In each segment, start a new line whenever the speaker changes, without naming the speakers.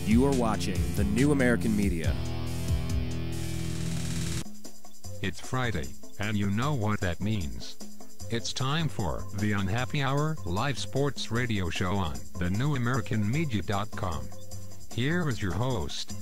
You are watching the New American Media.
It's Friday, and you know what that means. It's time for the Unhappy Hour live sports radio show on thenewamericanmedia.com. Here is your host,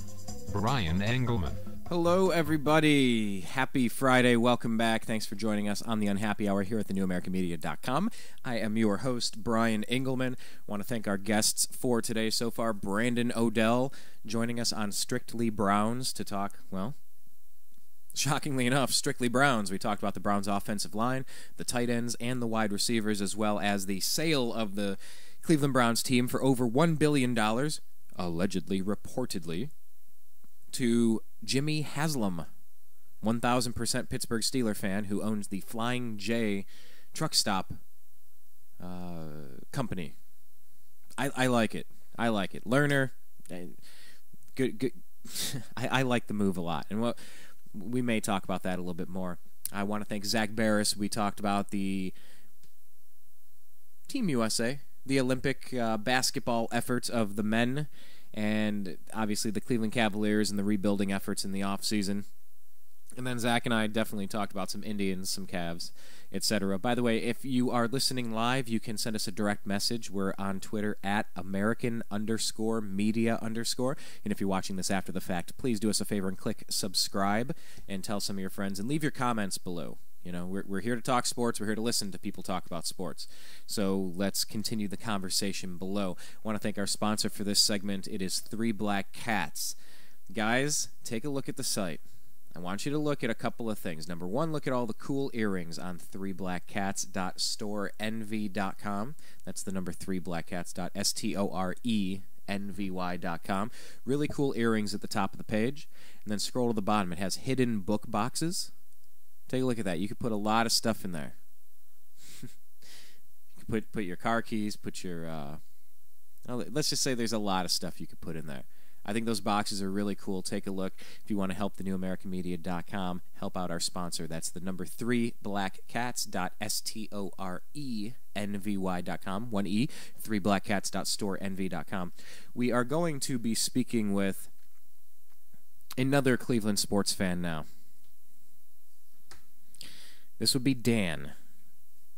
Brian Engelman.
Hello, everybody. Happy Friday. Welcome back. Thanks for joining us on the Unhappy Hour here at thenewamericanmedia.com. I am your host, Brian Engelman. I want to thank our guests for today so far. Brandon Odell joining us on Strictly Browns to talk, well, shockingly enough, Strictly Browns. We talked about the Browns' offensive line, the tight ends, and the wide receivers, as well as the sale of the Cleveland Browns team for over $1 billion, allegedly, reportedly, to Jimmy Haslam, 1,000% Pittsburgh Steelers fan who owns the Flying J truck stop company. I like it. I like it. Lerner, good. I like the move a lot. And we may talk about that a little bit more. I want to thank Zach Barris. We talked about the Team USA, the Olympic basketball efforts of the men, and obviously the Cleveland Cavaliers and the rebuilding efforts in the offseason. And then Zach and I definitely talked about some Indians, some Cavs, etc. By the way, if you are listening live, you can send us a direct message. We're on Twitter at American_media_. And if you're watching this after the fact, please do us a favor and click subscribe and tell some of your friends and leave your comments below. You know, we're here to talk sports. We're here to listen to people talk about sports. So let's continue the conversation below. I want to thank our sponsor for this segment. It is Three Black Cats. Guys, take a look at the site. I want you to look at a couple of things. Number one, look at all the cool earrings on 3blackcats.storenvy.com. That's the number 3blackcats.storenvy.com. Really cool earrings at the top of the page. And then scroll to the bottom. It has hidden book boxes. Take a look at that. You could put a lot of stuff in there. You could put your car keys, put your... let's just say there's a lot of stuff you could put in there. I think those boxes are really cool. Take a look. If you want to help thenewamericanmedia.com, help out our sponsor. That's the number 3blackcats.storenvy.com. 1E, 3blackcats.storenvy.com. We are going to be speaking with another Cleveland sports fan now. This would be Dan,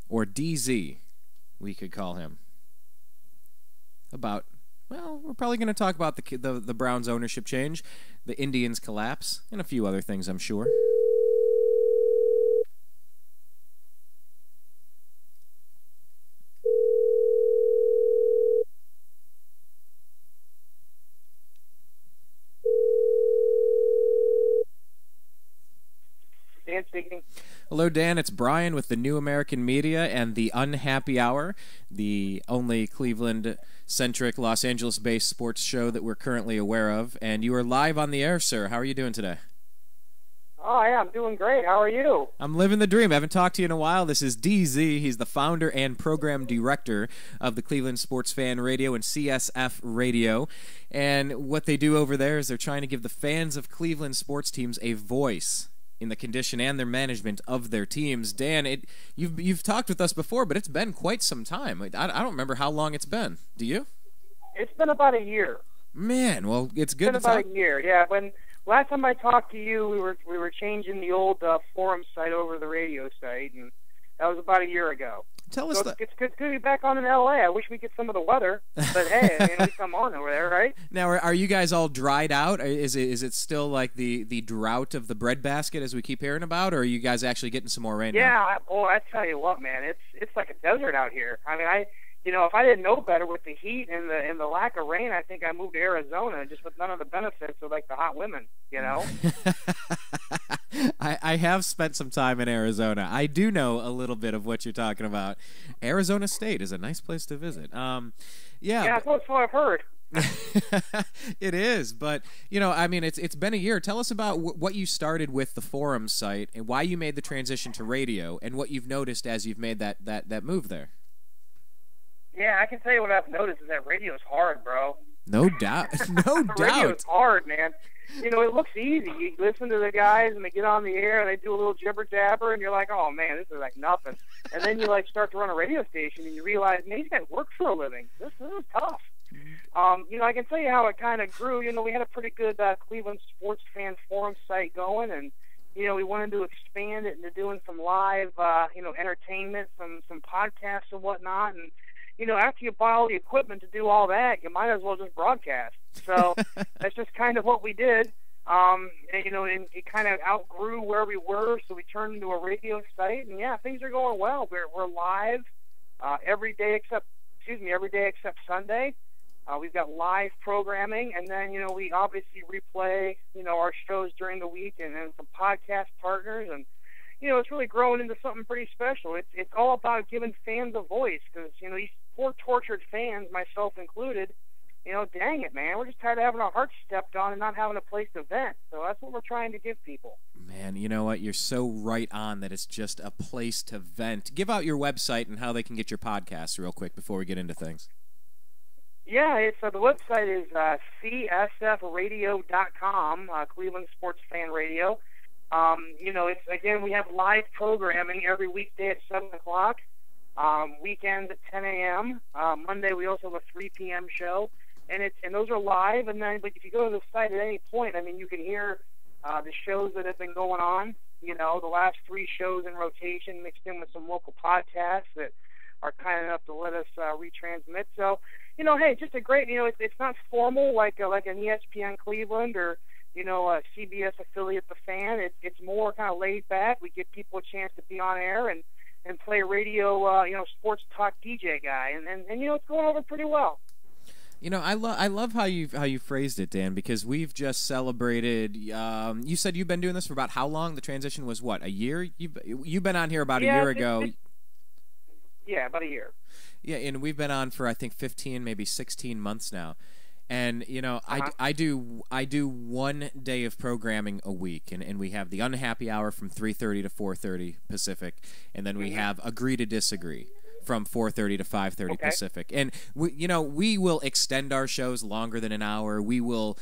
or DZ, we could call him. Well, we're probably going to talk about the Browns ownership change, the Indians collapse, and a few other things, I'm sure.
Dan speaking.
Hello, Dan. It's Brian with the New American Media and the Unhappy Hour, the only Cleveland-centric, Los Angeles-based sports show that we're currently aware of. And you are live on the air, sir. How are you doing today?
Oh, yeah, I'm doing great. How are you?
I'm living the dream. I haven't talked to you in a while. This is DZ. He's the founder and program director of the Cleveland Sports Fan Radio and CSF Radio. And what they do over there is they're trying to give the fans of Cleveland sports teams a voice in the condition and their management of their teams. Dan, you've talked with us before, but it's been quite some time. I don't remember how long it's been. Do you?
It's been about a year.
Man, well, it's good to
talk.
talk.
It's been about a year, yeah. When last time I talked to you, we were changing the old forum site over to the radio site, and that was about a year ago.
Tell us that.
It's good to be back on in L.A. I wish we get some of the weather, but hey, I mean, we come on over there, right?
Now, are you guys all dried out? Is it still like the drought of the breadbasket as we keep hearing about, or are you guys actually getting some more rain now?
Yeah, I tell you what, man, it's like a desert out here. I mean, if I didn't know better with the heat and the lack of rain, I think I moved to Arizona just with none of the benefits of like the hot women, you know.
I have spent some time in Arizona. I do know a little bit of what you're talking about. Arizona State is a nice place to visit.
Yeah, that's what I've heard.
It is, but I mean, it's been a year. Tell us about what you started with the forum site and why you made the transition to radio, and what you've noticed as you've made that move there.
Yeah, I can tell you what I've noticed is that radio is hard, bro.
No doubt. No doubt.
Radio is hard, man. It looks easy. You listen to the guys, and they get on the air, and they do a little jibber-jabber, and you're like, oh, man, this is like nothing. And then you, start to run a radio station, and you realize, man, these guys work for a living. This is tough. I can tell you how it kind of grew. We had a pretty good Cleveland sports fan forum site going, and we wanted to expand it into doing some live, entertainment, some podcasts and whatnot. And after you buy all the equipment to do all that, you might as well just broadcast. So that's just kind of what we did. And it kind of outgrew where we were, so we turned into a radio site. And yeah, things are going well. We're live every day except Sunday. We've got live programming, and then we obviously replay our shows during the week, and then some podcast partners, and it's really growing into something pretty special. It's all about giving fans a voice, because these poor tortured fans, myself included, dang it, man, we're just tired of having our hearts stepped on and not having a place to vent. So that's what we're trying to give people.
Man, you know what? You're so right on that it's just a place to vent. Give out your website and how they can get your podcast real quick before we get into things.
Yeah, the website is csfradio.com, Cleveland Sports Fan Radio. Again, we have live programming every weekday at 7 o'clock, weekends at 10 a.m. Monday we also have a 3 p.m. show, and those are live. And then, but if you go to the site at any point, you can hear the shows that have been going on. The last 3 shows in rotation, mixed in with some local podcasts that are kind enough to let us retransmit. So, hey, just a great, it's not formal like an ESPN Cleveland or, a CBS affiliate, The Fan. It's more kind of laid back. We give people a chance to be on air and play a radio, sports talk DJ guy. And it's going over pretty well.
I love how you phrased it, Dan, because we've just celebrated. You said you've been doing this for about how long? The transition was what, a year? You've been on here about a year ago.
Yeah, about a year.
Yeah, and we've been on for I think 15, maybe 16 months now. And I do 1 day of programming a week, and we have the Unhappy Hour from 3:30 to 4:30 Pacific, and then we have Agree to Disagree from 4:30 to 5:30 Pacific. And we will extend our shows longer than an hour. We will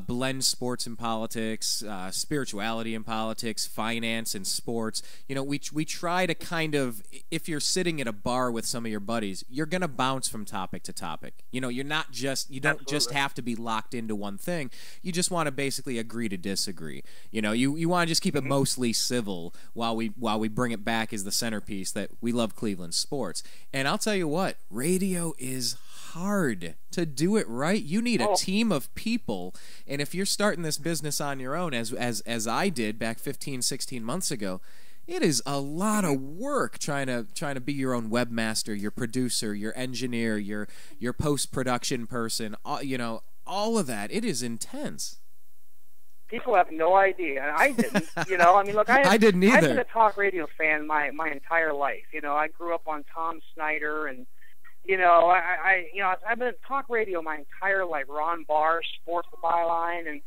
blend sports and politics, spirituality and politics, finance and sports. We try to kind of, if you're sitting at a bar with some of your buddies, you're going to bounce from topic to topic. You don't just have to be locked into one thing. You just want to basically agree to disagree. You want to just keep it mostly civil while we bring it back as the centerpiece that we love Cleveland sports. And I'll tell you what, radio is hard to do it right. You need a team of people, and if you're starting this business on your own, as I did back 15, 16 months ago, it is a lot of work trying to be your own webmaster, your producer, your engineer, your post-production person, all of that. It is intense.
People have no idea, and I didn't. Look,
I didn't either.
I've been a talk radio fan my entire life. I grew up on Tom Snyder, and I've been at talk radio my entire life. Ron Barr, Sports the Byline, and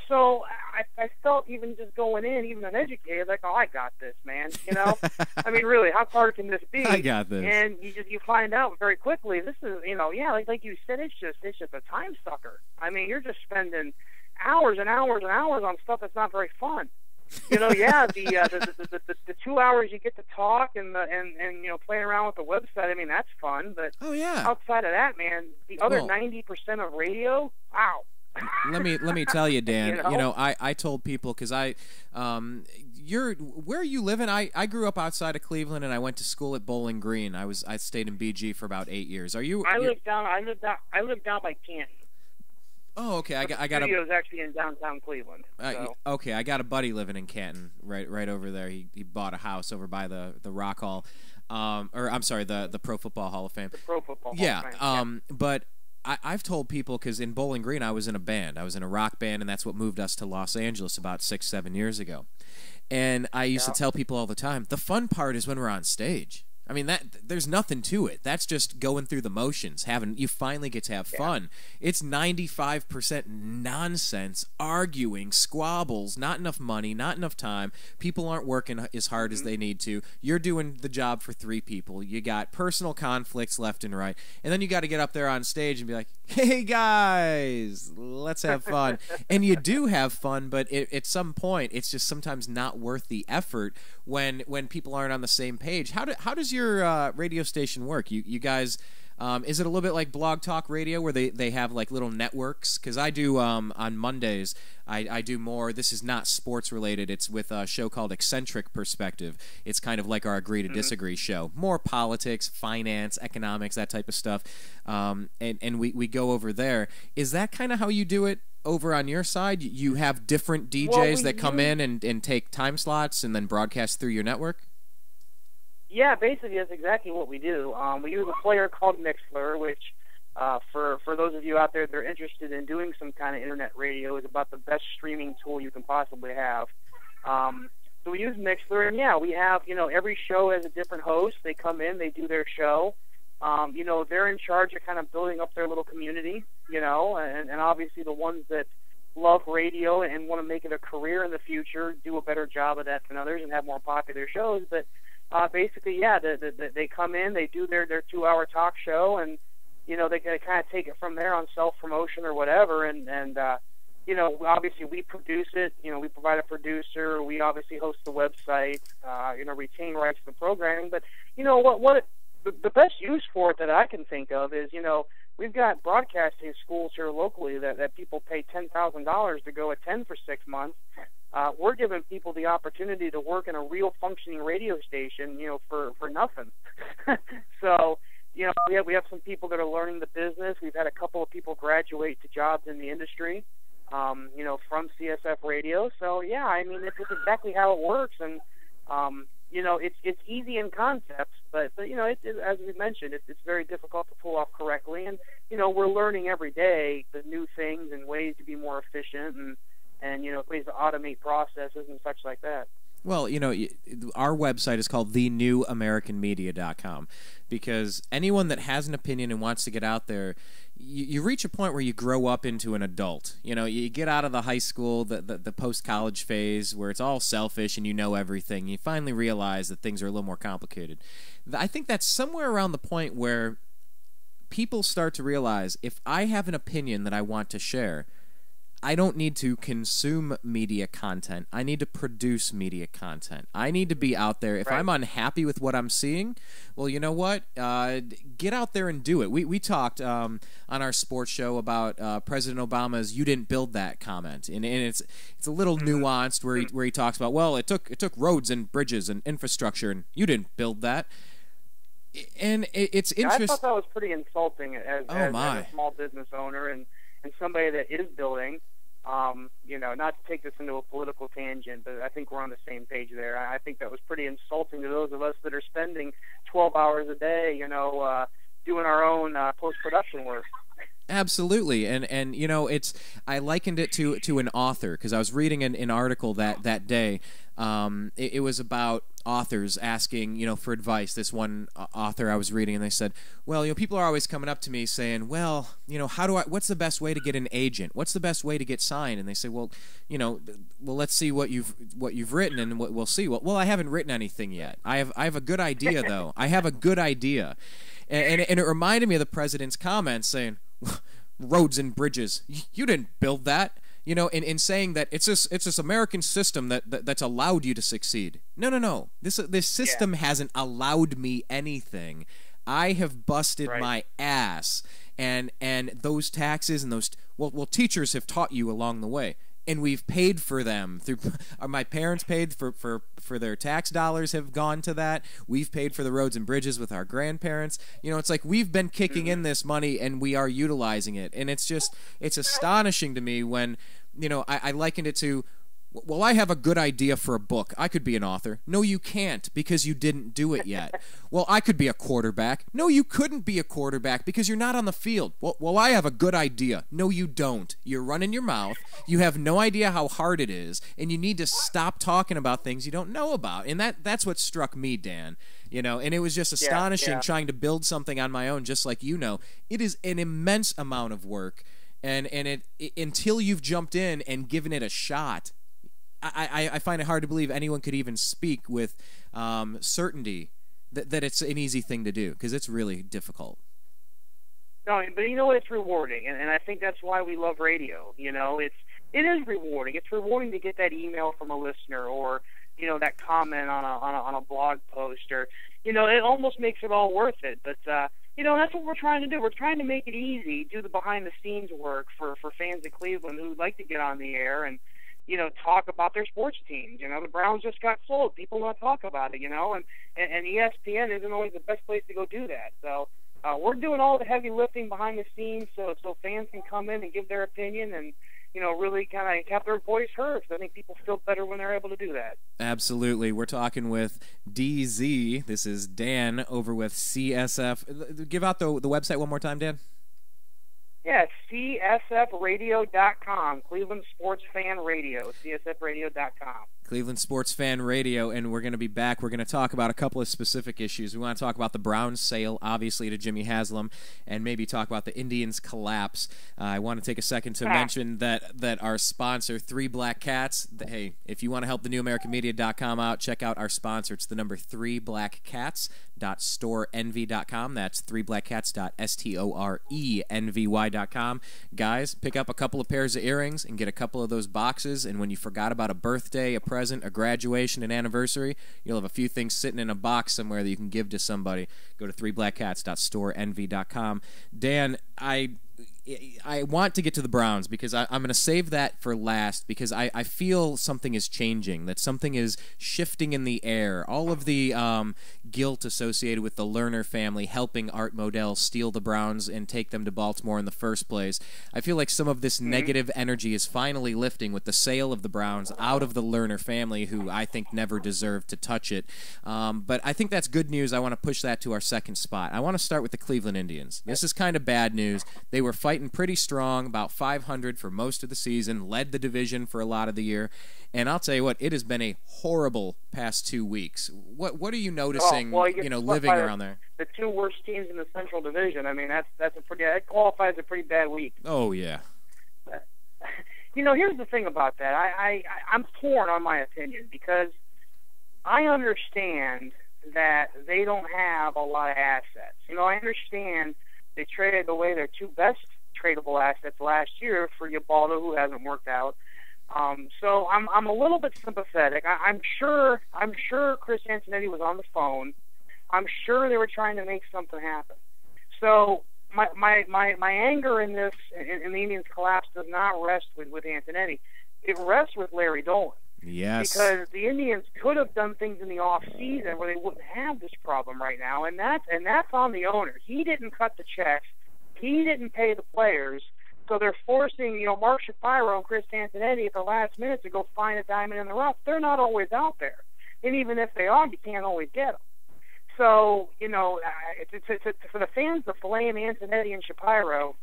so I felt even just going in, even uneducated, like, oh, I got this, man. Really, how hard can this be?
I got this.
And you find out very quickly. This is, like you said, it's just a time sucker. You're just spending hours and hours and hours on stuff that's not very fun. The 2 hours you get to talk and playing around with the website, that's fun. But outside of that, man, the other 90% of radio, wow.
Let me tell you, Dan. I told people, because where you live in. I grew up outside of Cleveland, and I went to school at Bowling Green. I stayed in BG for about 8 years. I live down
by Canton.
Oh, okay. I got
a studio's actually in downtown Cleveland. So.
Okay, I got a buddy living in Canton, right over there. He bought a house over by the Rock Hall, the Pro Football Hall of Fame.
The Pro Football
Hall
of Fame.
But I've told people, because in Bowling Green I was in a band. I was in a rock band, and that's what moved us to Los Angeles about 6-7 years ago. And I used to tell people all the time, the fun part is when we're on stage. There's nothing to it. That's just going through the motions. You finally get to have fun. It's 95% nonsense, arguing, squabbles, not enough money, not enough time. People aren't working as hard as they need to. You're doing the job for 3 people. You got personal conflicts left and right. And then you got to get up there on stage and be like, hey, guys, let's have fun. And you do have fun, but at some point, it's just sometimes not worth the effort when people aren't on the same page. How does your radio station work? You guys Is it a little bit like Blog Talk Radio where they have like little networks? Because I do on Mondays, I do more. This is not sports related. It's with a show called Eccentric Perspective. It's kind of like our Agree to Disagree show. More politics, finance, economics, that type of stuff. And we go over there. Is that kind of how you do it over on your side? You have different DJs that come in and take time slots and then broadcast through your network?
Yeah, basically that's exactly what we do. We use a player called Mixler, which for those of you out there that are interested in doing some kind of internet radio, is about the best streaming tool you can possibly have. So we use Mixler, and yeah, we have, every show has a different host. They come in, they do their show. They're in charge of kind of building up their little community, and obviously the ones that love radio and want to make it a career in the future do a better job of that than others and have more popular shows. But basically, yeah, they come in, they do their 2-hour talk show, and they kind of take it from there on self-promotion or whatever. And obviously we produce it. We provide a producer. We obviously host the website. Retain rights to the programming. But the best use for it that I can think of is we've got broadcasting schools here locally that people pay $10,000 to go attend for 6 months. We're giving people the opportunity to work in a real functioning radio station, for nothing. So, we have some people that are learning the business. We've had a couple of people graduate to jobs in the industry, from CSF Radio. So, yeah, I mean, it's exactly how it works. And, it's easy in concept, but as we mentioned, it's very difficult to pull off correctly. And, we're learning every day the new things and ways to be more efficient and ways to automate processes and such like that.
Well, our website is called thenewamericanmedia.com because anyone that has an opinion and wants to get out there, you reach a point where you grow up into an adult. You get out of the high school, the post-college phase where it's all selfish and you know everything. You finally realize that things are a little more complicated. I think that's somewhere around the point where people start to realize if I have an opinion that I want to share, I don't need to consume media content. I need to produce media content. I need to be out there. If I'm unhappy with what I'm seeing, well, you know what? Get out there and do it. We talked on our sports show about President Obama's "You didn't build that" comment, and it's a little nuanced where he talks about, well, it took roads and bridges and infrastructure, and you didn't build that. And it's interesting.
I thought that was pretty insulting as a small business owner and somebody that is building. Not to take this into a political tangent, but I think we're on the same page there. I think that was pretty insulting to those of us that are spending 12 hours a day, doing our own post-production work.
Absolutely, and it's I likened it to an author because I was reading an article that day. It was about authors asking for advice. This one author I was reading, and they said, well, people are always coming up to me saying, well, what's the best way to get an agent? What's the best way to get signed? And they say, well, let's see what you've written, and we'll see. Well, I haven't written anything yet. I have a good idea though. I have a good idea, and it reminded me of the president's comments saying, roads and bridges, you didn't build that. In saying that it's this American system that's allowed you to succeed. No. This system hasn't allowed me anything. I have busted my ass, and those taxes and those teachers have taught you along the way, and we've paid for them through. My parents paid for their tax dollars have gone to that. We've paid for the roads and bridges with our grandparents. It's like we've been kicking in this money and we are utilizing it, and it's astonishing to me when I likened it to, well, I have a good idea for a book. I could be an author. No, you can't because you didn't do it yet. Well, I could be a quarterback. No, you couldn't be a quarterback because you're not on the field. Well, I have a good idea. No, you don't. You're running your mouth. You have no idea how hard it is, and you need to stop talking about things you don't know about. And that's what struck me, Dan. And it was just astonishing trying to build something on my own, just like it is an immense amount of work, and it until you've jumped in and given it a shot, I find it hard to believe anyone could even speak with certainty that it's an easy thing to do, because it's really difficult.
No, but it's rewarding, and I think that's why we love radio. It is rewarding. It's rewarding to get that email from a listener, or that comment on a blog post, or it almost makes it all worth it. But that's what we're trying to do. We're trying to make it easy, do the behind the scenes work for fans of Cleveland who'd like to get on the air and talk about their sports teams. The Browns just got sold. People want to talk about it, and ESPN isn't always the best place to go do that. So we're doing all the heavy lifting behind the scenes so fans can come in and give their opinion and really kind of have their voice heard. So I think people feel better when they're able to do that.
Absolutely. We're talking with DZ. This is Dan over with CSF. Give out the website one more time, Dan.
Yeah, CSFradio.com, Cleveland Sports Fan Radio, CSFradio.com.
Cleveland Sports Fan Radio, and we're going to be back. We're going to talk about a couple of specific issues. We want to talk about the Browns sale, obviously, to Jimmy Haslam, and maybe talk about the Indians' collapse. I want to take a second to mention that our sponsor, Three Black Cats, hey, if you want to help the NewAmericanMedia.com out, check out our sponsor. It's the number 3blackcats.storeenvy.com. That's 3blackcats.storeenvy.com. Guys, pick up a couple of pairs of earrings and get a couple of those boxes, and when you forgot about a birthday, a present, a graduation, an anniversary, you'll have a few things sitting in a box somewhere that you can give to somebody. Go to 3blackcats.storeenvy.com. Dan, I want to get to the Browns because I'm going to save that for last because I feel something is changing, that something is shifting in the air. All of the guilt associated with the Lerner family helping Art Modell steal the Browns and take them to Baltimore in the first place. I feel like some of this negative energy is finally lifting with the sale of the Browns out of the Lerner family, who I think never deserved to touch it. But I think that's good news. I want to push that to our second spot. I want to start with the Cleveland Indians. This is kind of bad news. They were fighting pretty strong, about 500 for most of the season, led the division for a lot of the year, and I'll tell you what, it has been a horrible past 2 weeks. What are you noticing? Living around there?
The two worst teams in the Central Division. I mean, that qualifies a pretty bad week.
Oh yeah.
Here's the thing about that. I'm torn on my opinion because I understand that they don't have a lot of assets. I understand they traded away their two best tradable assets last year for Ubaldo, who hasn't worked out. So I'm a little bit sympathetic. I'm sure Chris Antonetti was on the phone. I'm sure they were trying to make something happen. So my anger in this in the Indians' collapse does not rest with Antonetti. It rests with Larry Dolan.
Yes.
Because the Indians could have done things in the off season where they wouldn't have this problem right now, and that's on the owner. He didn't cut the checks. He didn't pay the players, so they're forcing Mark Shapiro and Chris Antonetti at the last minute to go find a diamond in the rough. They're not always out there, and even if they are, you can't always get them. So for the fans to flame Antonetti and Shapiro,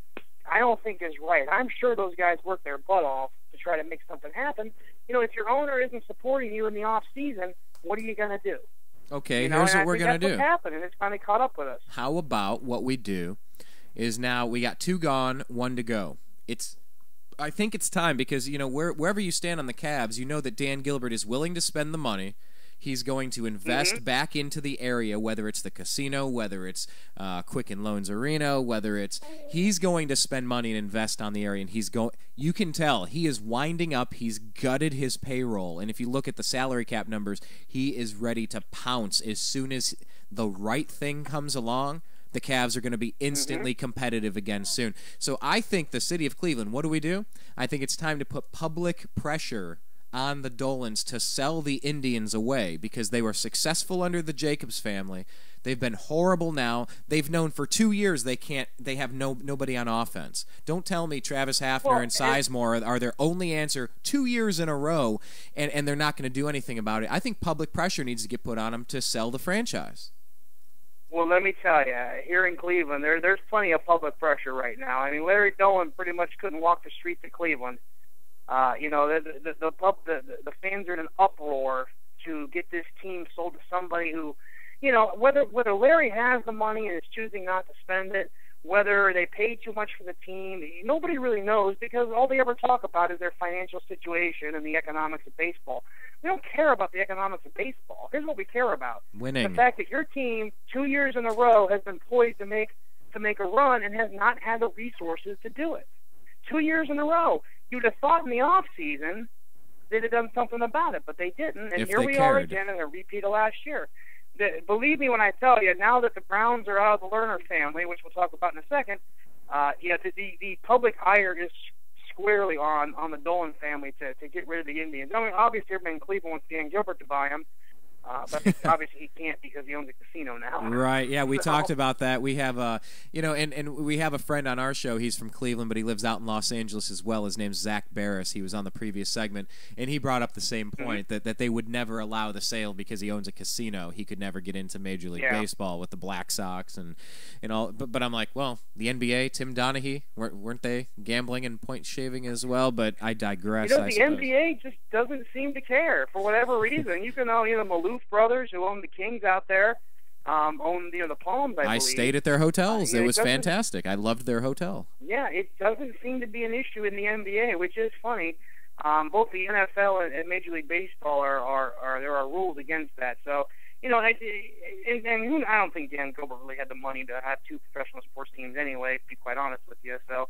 I don't think is right. I'm sure those guys work their butt off to try to make something happen. If your owner isn't supporting you in the off season, what are you going to do?
Okay, here's what we're going to do.
That's what's happened, and it's finally caught up with us.
How about what we do is now we got 2 gone, 1 to go. I think it's time because, wherever you stand on the Cavs, you know that Dan Gilbert is willing to spend the money. He's going to invest back into the area, whether it's the casino, whether it's Quicken Loans Arena, he's going to spend money and invest on the area, and you can tell he is winding up. He's gutted his payroll, and if you look at the salary cap numbers, he is ready to pounce as soon as the right thing comes along. The Cavs are going to be instantly competitive again soon. So I think the city of Cleveland, what do? I think it's time to put public pressure on the Dolans to sell the Indians away because they were successful under the Jacobs family. They've been horrible now. They've known for 2 years they have nobody on offense. Don't tell me Travis Hafner and Sizemore are their only answer 2 years in a row and they're not going to do anything about it. I think public pressure needs to get put on them to sell the franchise.
Well, let me tell you, here in Cleveland, there's plenty of public pressure right now. I mean, Larry Dolan pretty much couldn't walk the streets of Cleveland. The fans are in an uproar to get this team sold to somebody who, whether Larry has the money and is choosing not to spend it, whether they pay too much for the team, nobody really knows because all they ever talk about is their financial situation and the economics of baseball. We don't care about the economics of baseball. Here's what we care about.
Winning.
The fact that your team 2 years in a row has been poised to make a run and has not had the resources to do it. 2 years in a row. You'd have thought in the off season they'd have done something about it, but they didn't. And
If
here
they
we are
cared.
again in a repeat of last year. Believe me when I tell you, now that the Browns are out of the Lerner family, which we'll talk about in a second, the public ire is squarely on the Dolan family to get rid of the Indians. I mean, obviously everybody in Cleveland wants Dan Gilbert to buy him, but obviously he can't because he owns a casino now.
Right. Yeah, we talked about that. We have and we have a friend on our show. He's from Cleveland, but he lives out in Los Angeles as well. His name's Zach Barris. He was on the previous segment, and he brought up the same point that they would never allow the sale because he owns a casino. He could never get into Major League Baseball with the Black Sox and all. But I'm like, well, the NBA, Tim Donaghy, weren't they gambling and point shaving as well? But I digress.
The NBA just doesn't seem to care for whatever reason. You can know, the Maloof brothers who own the Kings out there, own the Palms. I believe.
Stayed at their hotels. It was fantastic. I loved their hotel.
Yeah, it doesn't seem to be an issue in the NBA, which is funny. Both the NFL and Major League Baseball there are rules against that. So I don't think Dan Gilbert really had the money to have two professional sports teams anyway. To be quite honest with you, so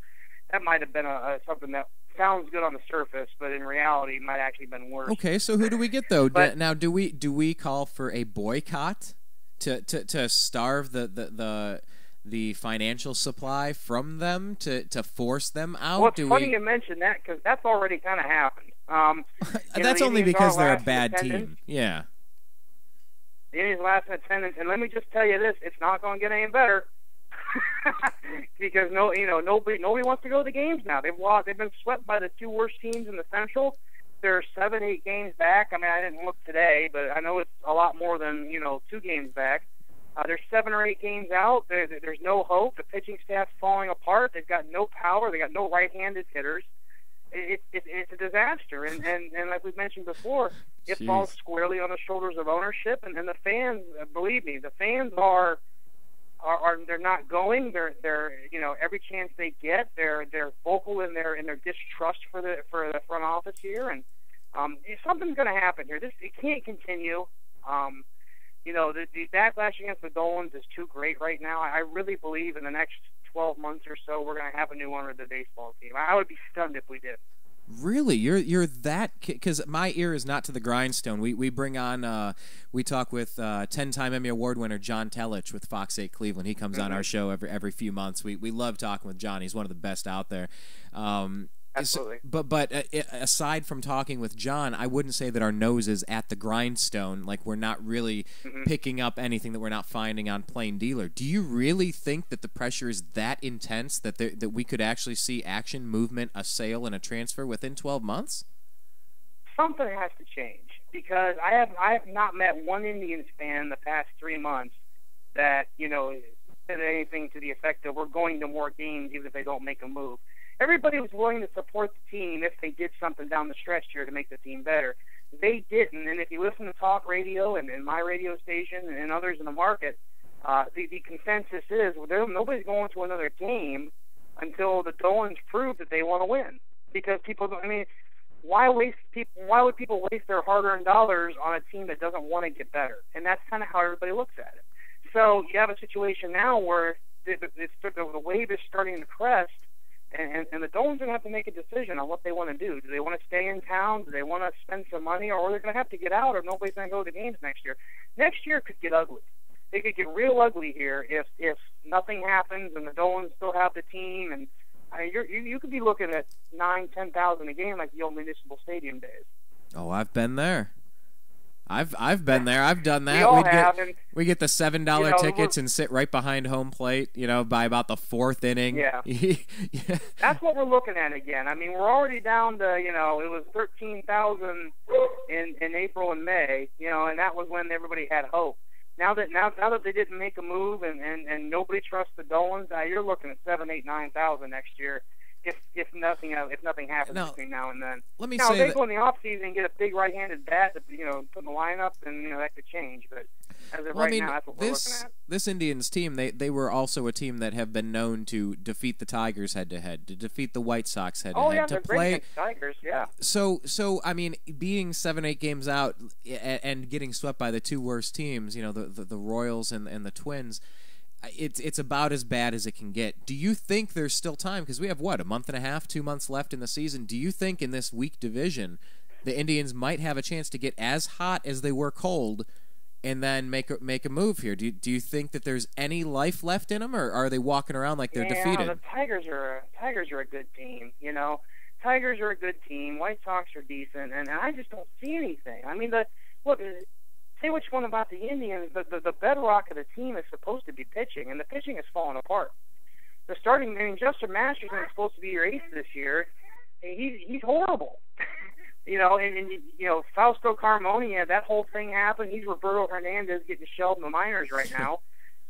that might have been something that sounds good on the surface, but in reality, it might actually have been worse.
Okay, so who do we get though? Now, do we call for a boycott to starve the financial supply from them to force them out?
Well, it's funny you mention that because that's already kind of happened.
That's only because they're a bad team. Yeah.
The Indians last in attendance, and let me just tell you this: it's not going to get any better. Because nobody wants to go to the games now. They've been swept by the two worst teams in the Central. They're 7-8 games back. I mean, I didn't look today, but I know it's a lot more than 2 games back. They're 7 or 8 games out. There's no hope. The pitching staff's falling apart. They've got no power. They got no right-handed hitters. It's a disaster. And like we've mentioned before, it falls squarely on the shoulders of ownership and the fans. Believe me, the fans are they're not going. They're every chance they get, they're vocal in their distrust for the front office here, and something's going to happen here. It can't continue. The backlash against the Dolans is too great right now. I really believe in the next 12 months or so we're going to have a new owner of the baseball team. I would be stunned if we did.
Really, you're that, because my ear is not to the grindstone. We bring on we talk with 10-time Emmy Award winner John Telich with Fox 8 Cleveland. He comes on our show every few months. We love talking with John. He's one of the best out there.
Absolutely.
But aside from talking with John, I wouldn't say that our nose is at the grindstone. Like, we're not really picking up anything that we're not finding on Plain Dealer. Do you really think that the pressure is that intense that that we could actually see action, movement, a sale, and a transfer within 12 months?
Something has to change, because I have not met one Indians fan in the past 3 months that said anything to the effect of we're going to more games even if they don't make a move. Everybody was willing to support the team if they did something down the stretch here to make the team better. They didn't, and if you listen to talk radio and my radio station and others in the market, the consensus is nobody's going to another game until the Dolans prove that they want to win. Because why would people waste their hard-earned dollars on a team that doesn't want to get better? And that's kind of how everybody looks at it. So you have a situation now where the wave is starting to crest. And the Dolans are going to have to make a decision on what they want to do. Do they want to stay in town? Do they want to spend some money? Or they're going to have to get out, or nobody's going to go to the games next year. Next year could get ugly. It could get real ugly here if nothing happens and the Dolans still have the team. And you could be looking at 9,000-10,000 a game like the old Municipal Stadium days.
Oh, I've been there. I've been there. I've done that.
We all have.
We get the $7 tickets and sit right behind home plate, by about the 4th inning.
Yeah. That's what we're looking at again. I mean, we're already down to, it was 13,000 in April and May, and that was when everybody had hope. Now that they didn't make a move and nobody trusts the Dolans, you're looking at 7,000, 8,000, 9,000 next year. If nothing happens between now and then.
Let me
now,
say
if they
that,
go in the off season and get a big right-handed bat to put in the lineup, then that could change. But as of now, that's what we're looking at.
This Indians team, they were also a team that have been known to defeat the Tigers head-to-head, to defeat the White Sox head-to-head.
Oh yeah,
to
they're
play
great Tigers, yeah.
So I mean, being 7-8 games out and getting swept by the two worst teams, the Royals and the Twins. It's about as bad as it can get. Do you think there's still time? Because we have, a month and a half, 2 months left in the season. Do you think in this weak division the Indians might have a chance to get as hot as they were cold and then make a move here. Do you think that there's any life left in them, or are they walking around like they're defeated?
The Tigers are a good team, you know. Tigers are a good team. White Sox are decent, and I just don't see anything. I mean, say which one about the Indians, the bedrock of the team is supposed to be pitching, and the pitching has fallen apart. The starting, I mean, Justin Masterson is supposed to be your ace this year. He's horrible. You know, and you know, Fausto Carmona, that whole thing happened. He's Roberto Hernandez getting shelved in the minors right now.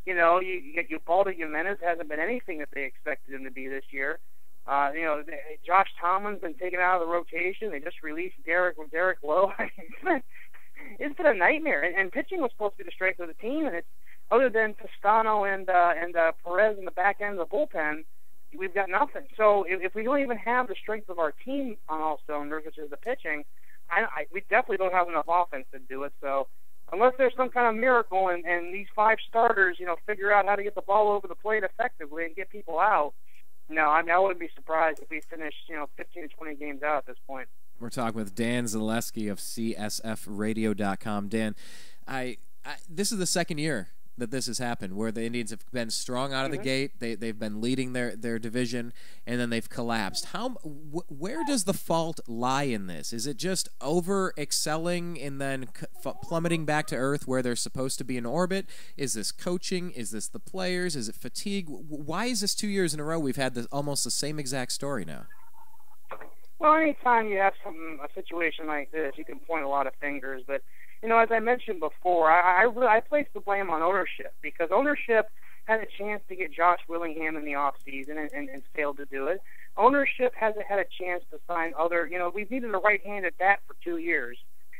You know, Ubaldo Jimenez hasn't been anything that they expected him to be this year. You know, Josh Tomlin's been taken out of the rotation. They just released Derek Lowe. It's been a nightmare. And pitching was supposed to be the strength of the team, and it's other than Pistano and Perez in the back end of the bullpen, we've got nothing. So if we don't even have the strength of our team on all cylinders, which is the pitching, we definitely don't have enough offense to do it. So unless there's some kind of miracle and these 5 starters, you know, figure out how to get the ball over the plate effectively and get people out, no, I mean, I wouldn't be surprised if we finished, you know, 15 to 20 games out at this point.
We're talking with Dan Zaleski of CSFradio.com. Dan, this is the second year that this has happened, where the Indians have been strong out of the gate. They've been leading their division, and then they've collapsed. Where does the fault lie in this? Is it just over excelling and then plummeting back to earth where they're supposed to be in orbit? Is this coaching? Is this the players? Is it fatigue? Why is this 2 years in a row we've had almost the same exact story now?
Well, anytime you have a situation like this, you can point a lot of fingers, but you know, as I mentioned before, I place the blame on ownership, because ownership had a chance to get Josh Willingham in the offseason and failed to do it. Ownership hasn't had a chance to sign we've needed a right-handed bat for 2 years.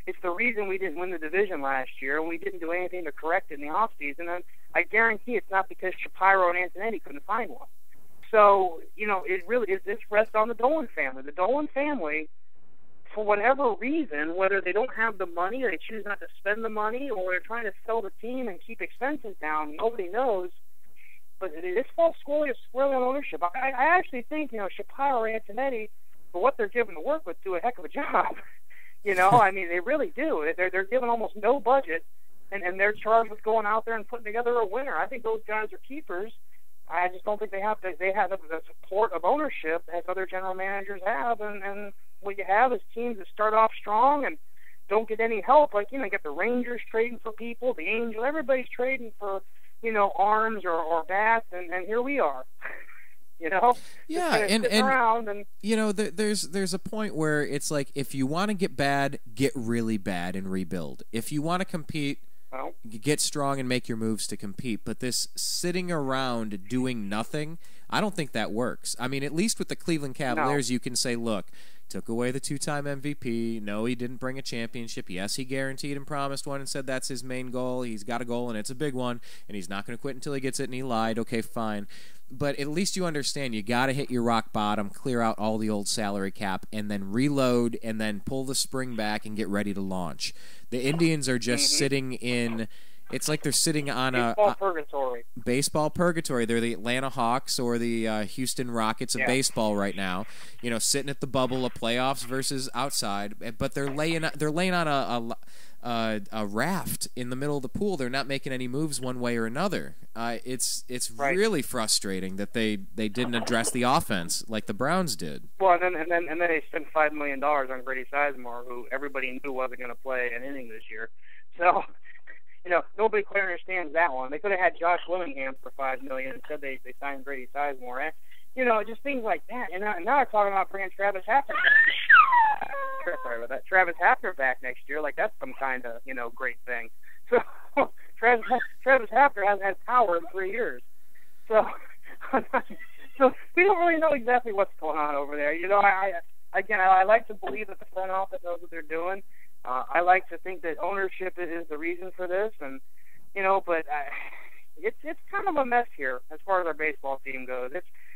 It's the reason we didn't win the division last year, and we didn't do anything to correct it in the offseason. And I guarantee it's not because Shapiro and Antonetti couldn't find one. So, you know, it really is. This rests on the Dolan family. The Dolan family, for whatever reason, whether they don't have the money or they choose not to spend the money or they're trying to sell the team and keep expenses down, nobody knows. But this falls squarely on ownership. I actually think, you know, Shapiro and Antonetti, for what they're given to work with, do a heck of a job. You know, I mean, they really do. They're given almost no budget, and they're charged with going out there and putting together a winner. I think those guys are keepers. I just don't think they have the support of ownership as other general managers have, and what you have is teams that start off strong and don't get any help. Like, you know, you get the Rangers trading for people, the Angels, everybody's trading for, you know, arms or bats, and here we are. You know,
yeah, and you know, there's a point where it's like, if you want to get bad, get really bad and rebuild. If you want to compete, get strong and make your moves to compete. But this sitting around doing nothing, I don't think that works. I mean, at least with the Cleveland Cavaliers, you can say, look, took away the 2-time MVP. No, he didn't bring a championship. Yes, he guaranteed and promised one and said that's his main goal. He's got a goal, and it's a big one, and he's not going to quit until he gets it, and he lied. Okay, fine. But at least you understand you got to hit your rock bottom, clear out all the old salary cap, and then reload, and then pull the spring back and get ready to launch. The Indians are just sitting in – it's like they're sitting on baseball purgatory. They're the Atlanta Hawks or the Houston Rockets of baseball right now. You know, sitting at the bubble of playoffs versus outside. But they're laying on a raft in the middle of the pool. They're not making any moves one way or another. It's really frustrating that they didn't address the offense like the Browns did.
Well, and then they spent $5 million on Grady Sizemore, who everybody knew wasn't going to play an inning this year. So, you know, nobody quite understands that one. They could have had Josh Willingham for $5 million. Instead, they signed Grady Sizemore. And, you know, just things like that. And now they're talking about bringing Travis Hafner back. Sorry about that. Travis Hafner back next year. Like, that's some kind of, you know, great thing. So Travis Hafner hasn't had power in 3 years. So we don't really know exactly what's going on over there. You know, I like to believe that the front office knows what they're doing. I like to think that ownership is the reason for this, and you know, but it's kind of a mess here as far as our baseball team goes.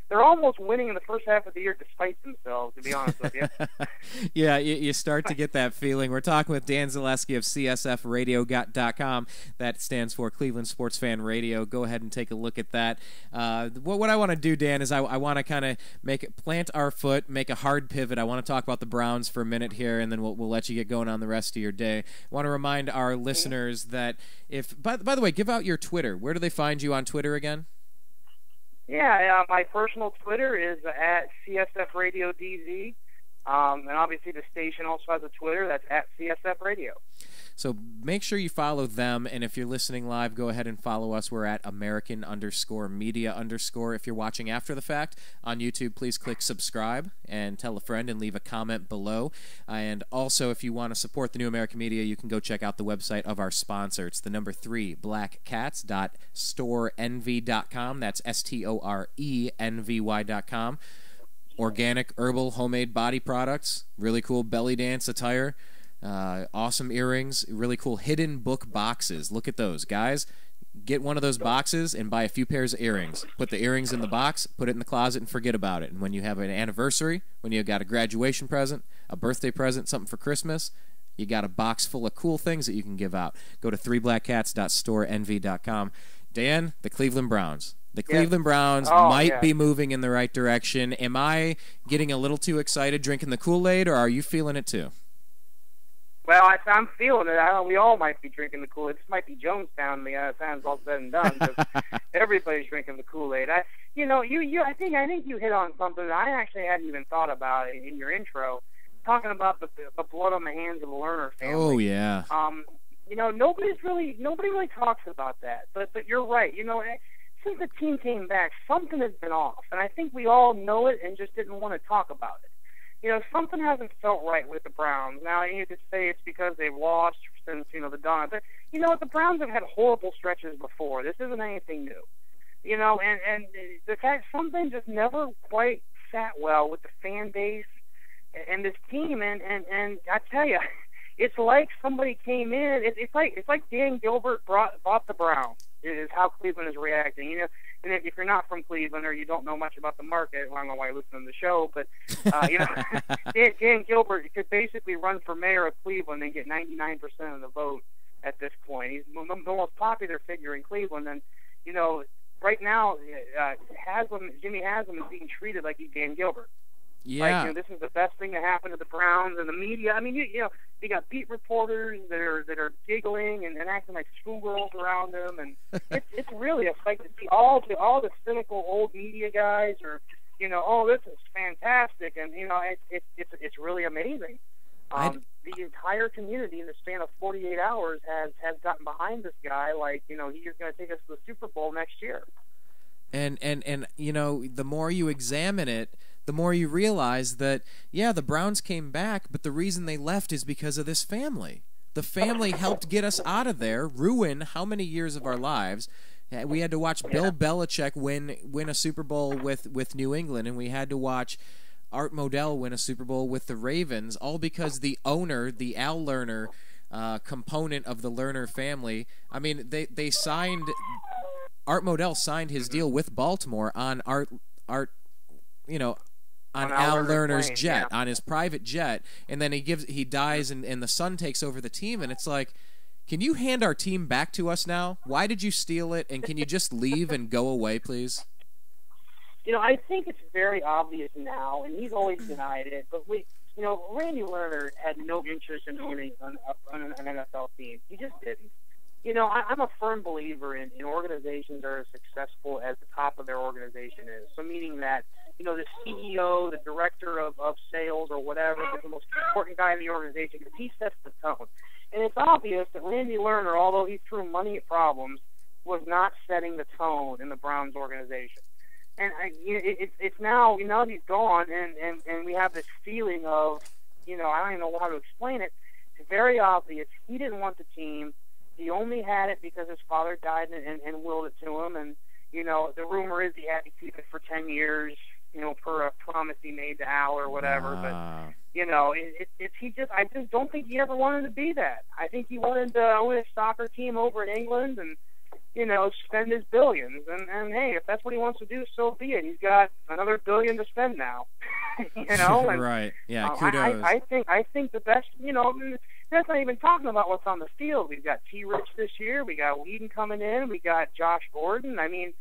they're almost winning in the first half of the year despite themselves, to be honest with you.
Yeah, you start to get that feeling. We're talking with Dan Zaleski of CSFRadio.com. That stands for Cleveland Sports Fan Radio. Go ahead and take a look at that. What I want to do, Dan, is I want to kind of plant our foot, make a hard pivot. I want to talk about the Browns for a minute here, and then we'll let you get going on the rest of your day. I want to remind our listeners that if, by the way, give out your Twitter. Where do they find you on Twitter again?
Yeah, my personal Twitter is at CSFRadioDZ. And obviously the station also has a Twitter that's at CSF Radio.
So make sure you follow them, and if you're listening live, go ahead and follow us. We're at American_media_. If you're watching after the fact on YouTube, please click subscribe and tell a friend and leave a comment below. And also, if you want to support the New American Media, you can go check out the website of our sponsor. It's the number 3 blackcats.storenvy.com. That's STORENVY.com. Organic, herbal, homemade body products, really cool belly dance attire, awesome earrings, really cool hidden book boxes. Look at those, guys. Get one of those boxes and buy a few pairs of earrings. Put the earrings in the box, put it in the closet, and forget about it. And when you have an anniversary, when you got a graduation present, a birthday present, something for Christmas, you got a box full of cool things that you can give out. Go to 3blackcats.storenvy.com. Dan, the Cleveland Browns. The Cleveland Browns might be moving in the right direction. Am I getting a little too excited drinking the Kool-Aid, or are you feeling it too?
Well, I'm feeling it. We all might be drinking the Kool-Aid. This might be Jonestown. The time's all said and done. Everybody's drinking the Kool-Aid. I think you hit on something that I actually hadn't even thought about in your intro, talking about the blood on the hands of the Lerner family.
Oh yeah.
Nobody really talks about that. But you're right. Since the team came back, something has been off, and I think we all know it and just didn't want to talk about it. Something hasn't felt right with the Browns. Now, you could say it's because they've lost since, the dawn. But, the Browns have had horrible stretches before. This isn't anything new. And the fact something just never quite sat well with the fan base and this team. And I tell you, it's like somebody came in. It's like Dan Gilbert bought the Browns. Is how Cleveland is reacting. And if you're not from Cleveland or you don't know much about the market, well, I don't know why you listen to the show, but Dan Gilbert could basically run for mayor of Cleveland and get 99% of the vote at this point. He's the most popular figure in Cleveland, and right now, Jimmy Haslam is being treated like he's Dan Gilbert.
Yeah.
Like, this is the best thing to happen to the Browns and the media. I mean, you got beat reporters that are giggling and acting like schoolgirls around them, and it's really a sight to see. All the cynical old media guys are, this is fantastic, and it's really amazing. The entire community in the span of 48 hours has gotten behind this guy. Like, he's going to take us to the Super Bowl next year.
And the more you examine it, the more you realize that, the Browns came back, but the reason they left is because of this family. The family helped get us out of there, ruin how many years of our lives. We had to watch Bill Belichick win a Super Bowl with New England, and we had to watch Art Modell win a Super Bowl with the Ravens, all because the owner, the Al Lerner component of the Lerner family, I mean, they signed... Art Modell signed his deal with Baltimore on Al Lerner's jet, on his private jet, and then he dies, and the son takes over the team, and it's like, can you hand our team back to us now? Why did you steal it, and can you just leave and go away, please?
I think it's very obvious now, and he's always denied it, but Randy Lerner had no interest in owning an NFL team. He just didn't. I'm a firm believer in organizations that are as successful as the top of their organization is. So meaning that, the CEO, the director of sales or whatever, is the most important guy in the organization because he sets the tone. And it's obvious that Randy Lerner, although he threw money at problems, was not setting the tone in the Browns organization. And it's now, he's gone, and we have this feeling of, I don't even know how to explain it. It's very obvious he didn't want the team. He only had it because his father died and willed it to him. And, the rumor is he had to keep it for 10 years, per a promise he made to Al or whatever. But, I just don't think he ever wanted to be that. I think he wanted to own a soccer team over in England. And, spend his billions. And hey, if that's what he wants to do, so be it. He's got another $1 billion to spend now. And,
right. Yeah, kudos.
I think the best, that's not even talking about what's on the field. We've got T-Rich this year. We got Whedon coming in. We got Josh Gordon. I mean,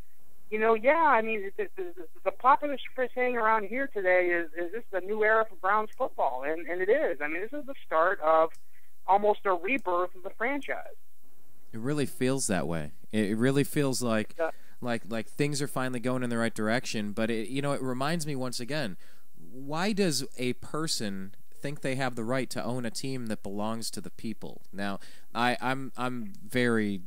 the popular saying around here today is this the new era for Browns football? And it is. I mean, this is the start of almost a rebirth of the franchise.
It really feels that way. It really feels like things are finally going in the right direction. But it reminds me once again, why does a person think they have the right to own a team that belongs to the people? Now, I'm very,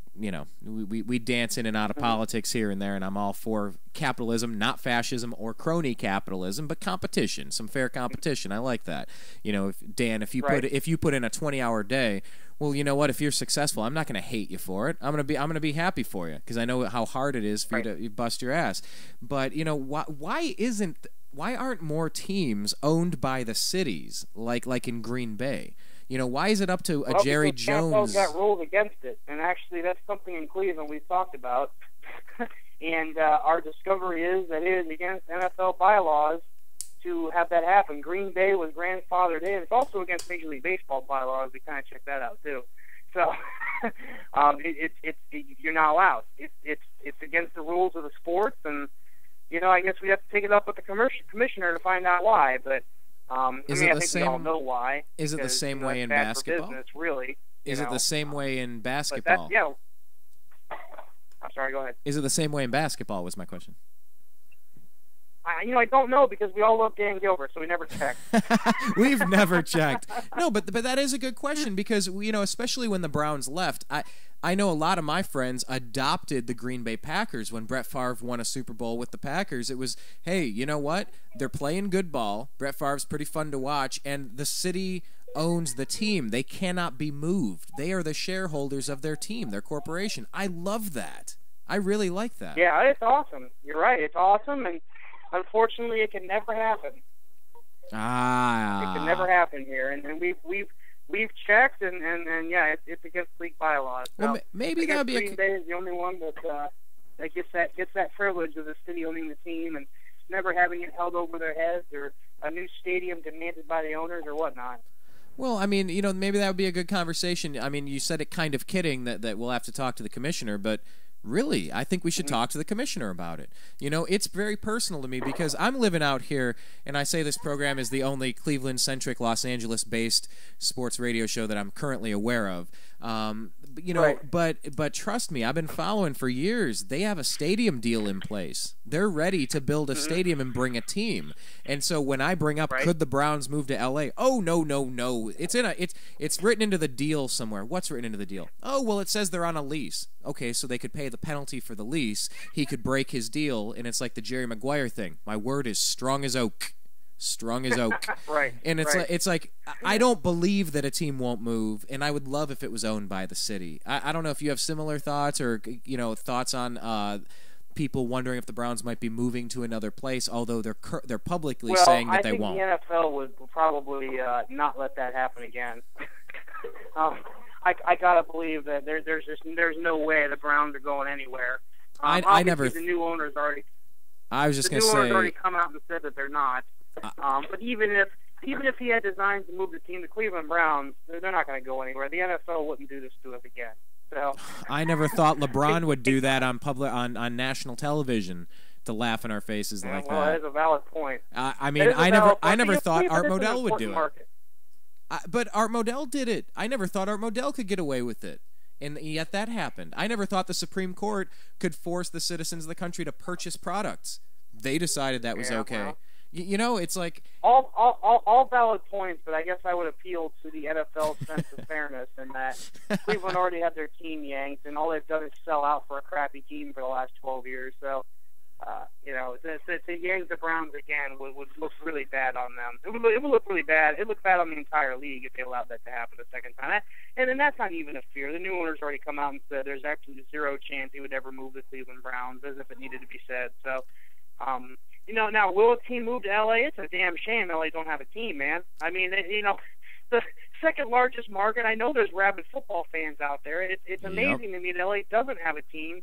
we dance in and out of politics here and there, and I'm all for capitalism, not fascism or crony capitalism, but competition, some fair competition. I like that. If you put in a 20-hour day, well, you know what? If you're successful, I'm not going to hate you for it. I'm going to be happy for you because I know how hard it is for you to bust your ass. But why aren't more teams owned by the cities like in Green Bay? Why is it up to a Jerry Jones?
The NFL got ruled against it, and actually that's something in Cleveland we've talked about. And our discovery is that it is against NFL bylaws to have that happen. Green Bay was grandfathered in. It's also against Major League Baseball bylaws. We kind of checked that out too. So you're not allowed. It's against the rules of the sports, and I guess we have to take it up with the commissioner to find out why. But I think we all know why.
Is it the same way in basketball?
Business, really.
Is it the same way in basketball?
I'm sorry. Go ahead.
Is it the same way in basketball? Was my question.
I don't know because we all love Dan Gilbert, so we never checked.
We've never checked. No, but that is a good question because especially when the Browns left, I know a lot of my friends adopted the Green Bay Packers when Brett Favre won a Super Bowl with the Packers. It was, hey, you know what? They're playing good ball. Brett Favre's pretty fun to watch, and the city owns the team. They cannot be moved. They are the shareholders of their team, their corporation. I love that. I really like that.
Yeah, it's awesome. You're right. It's awesome, and unfortunately, it can never happen. It can never happen here, and we've checked, and yeah, it's against league bylaws. So
well, maybe that would be
Green Bay is the only one that gets that privilege of the city owning the team and never having it held over their heads or a new stadium demanded by the owners or whatnot.
Well, I mean, maybe that would be a good conversation. I mean, you said it kind of kidding that we'll have to talk to the commissioner, but really, I think we should talk to the commissioner about it. It's very personal to me because I'm living out here, and I say this program is the only Cleveland-centric, Los Angeles-based sports radio show that I'm currently aware of. But trust me, I've been following for years. They have a stadium deal in place. They're ready to build a stadium and bring a team. And so when I bring up, could the Browns move to L.A.? Oh, no. It's written into the deal somewhere. What's written into the deal? Oh, well, it says they're on a lease. Okay, so they could pay the penalty for the lease. He could break his deal, and it's like the Jerry Maguire thing. My word is strong as oak. Strong as oak.
Right.
And it's like I don't believe that a team won't move, and I would love if it was owned by the city. I don't know if you have similar thoughts or thoughts on people wondering if the Browns might be moving to another place, although they're publicly saying that they won't.
I think the NFL would probably not let that happen again. I gotta believe that there's no way the Browns are going anywhere.
I never.
The new owners already.
I was just
going
to say.
The new owners already come out and said that they're not. But even if he had designs to move the team to Cleveland Browns, they're not going to go anywhere. The NFL wouldn't do this to us again. So
I never thought LeBron would do that on national television to laugh in our faces like that.
Well, that is a valid point.
I never thought Art Modell would do it. But Art Modell did it. I never thought Art Modell could get away with it. And yet that happened. I never thought the Supreme Court could force the citizens of the country to purchase products. They decided that was okay. Well, it's like
all valid points, but I guess I would appeal to the NFL's sense of fairness in that Cleveland already had their team yanked, and all they've done is sell out for a crappy team for the last 12 years. So, to yank the Browns again would look really bad on them. It would look really bad. It looked bad on the entire league if they allowed that to happen a second time. And then that's not even a fear. The new owners already come out and said there's actually zero chance he would ever move the Cleveland Browns, as if it needed to be said. So. Now will a team move to LA? It's a damn shame LA don't have a team, man. I mean, second largest market. I know there's rabid football fans out there. It's amazing to me that LA doesn't have a team.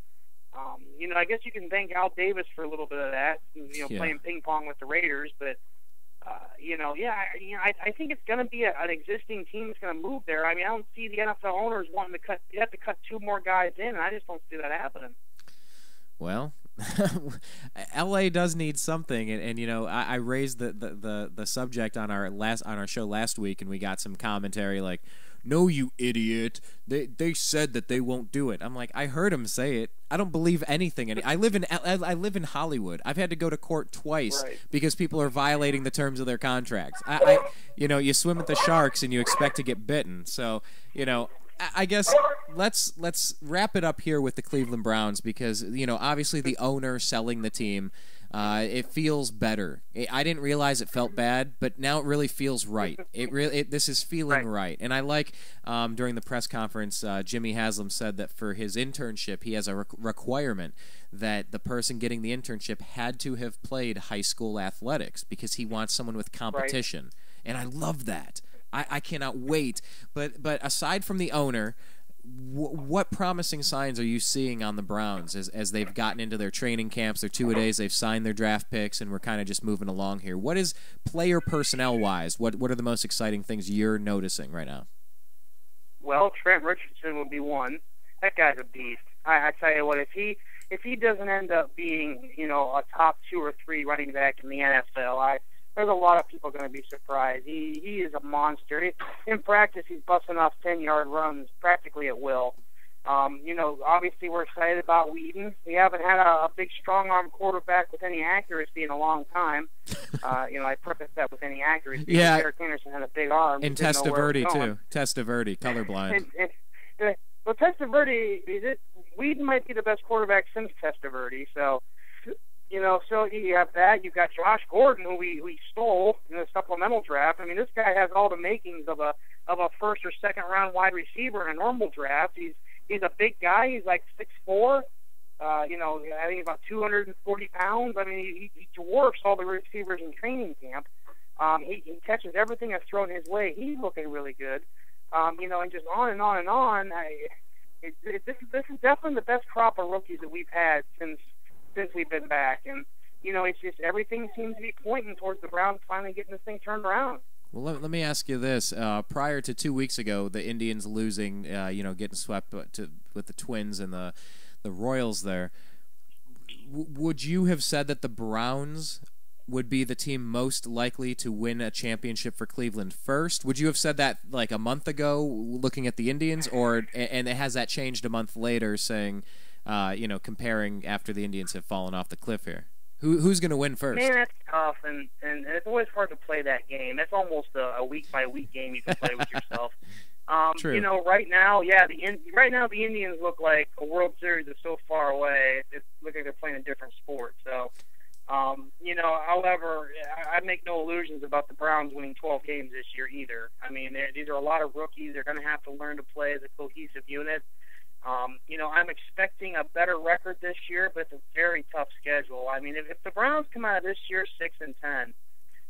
I guess you can thank Al Davis for a little bit of that, playing ping pong with the Raiders. But, I think it's going to be an existing team that's going to move there. I mean, I don't see the NFL owners wanting to cut. You have to cut 2 more guys in, and I just don't see that happening.
Well, LA does need something, and I raised the subject on our show last week, and we got some commentary like, "No, you idiot! They said that they won't do it." I'm like, I heard him say it. I don't believe anything. And I live in Hollywood. I've had to go to court twice because people are violating the terms of their contracts. You swim with the sharks and you expect to get bitten. So I guess let's wrap it up here with the Cleveland Browns because obviously the owner selling the team, it feels better. I didn't realize it felt bad, but now it really feels right. This is feeling right. And I like during the press conference, Jimmy Haslam said that for his internship, he has a requirement that the person getting the internship had to have played high school athletics because he wants someone with competition. And I love that. I cannot wait. But aside from the owner, what promising signs are you seeing on the Browns as they've gotten into their training camps, their 2-a-days, they've signed their draft picks, and we're kind of just moving along here? What is player personnel-wise? What are the most exciting things you're noticing right now?
Well, Trent Richardson would be one. That guy's a beast. I tell you what, if he doesn't end up being a top 2 or 3 running back in the NFL, there's a lot of people going to be surprised. He is a monster. In practice, he's busting off 10-yard runs practically at will. Obviously we're excited about Whedon. We haven't had a big strong-arm quarterback with any accuracy in a long time. I preface that with any accuracy.
Yeah.
Eric Anderson had a big arm.
And Testaverde, too. Testaverde, colorblind.
Well, Testaverde, Whedon might be the best quarterback since Testaverde, so you have that. You've got Josh Gordon, who we stole in the supplemental draft. I mean, this guy has all the makings of a first or second round wide receiver in a normal draft. He's a big guy. He's like 6'4". I think about 240 pounds. I mean, he dwarfs all the receivers in training camp. He catches everything that's thrown his way. He's looking really good. And just on and on and on. This is definitely the best crop of rookies that we've had since we've been back. And, it's just everything seems to be pointing towards the Browns finally getting this thing turned around.
Well, let me ask you this. Prior to 2 weeks ago, the Indians losing, getting swept with the Twins and the Royals there, would you have said that the Browns would be the team most likely to win a championship for Cleveland first? Would you have said that like a month ago looking at the Indians, and has that changed a month later saying, comparing after the Indians have fallen off the cliff here? Who's going to win first?
Man, that's tough, and it's always hard to play that game. That's almost a week-by-week game you can play with yourself.
True.
Right now, the Indians look like a World Series is so far away. It looks like they're playing a different sport. So, however, I make no illusions about the Browns winning 12 games this year either. I mean, these are a lot of rookies. They're going to have to learn to play as a cohesive unit. I'm expecting a better record this year, but it's a very tough schedule. I mean, if the Browns come out of this year 6-10,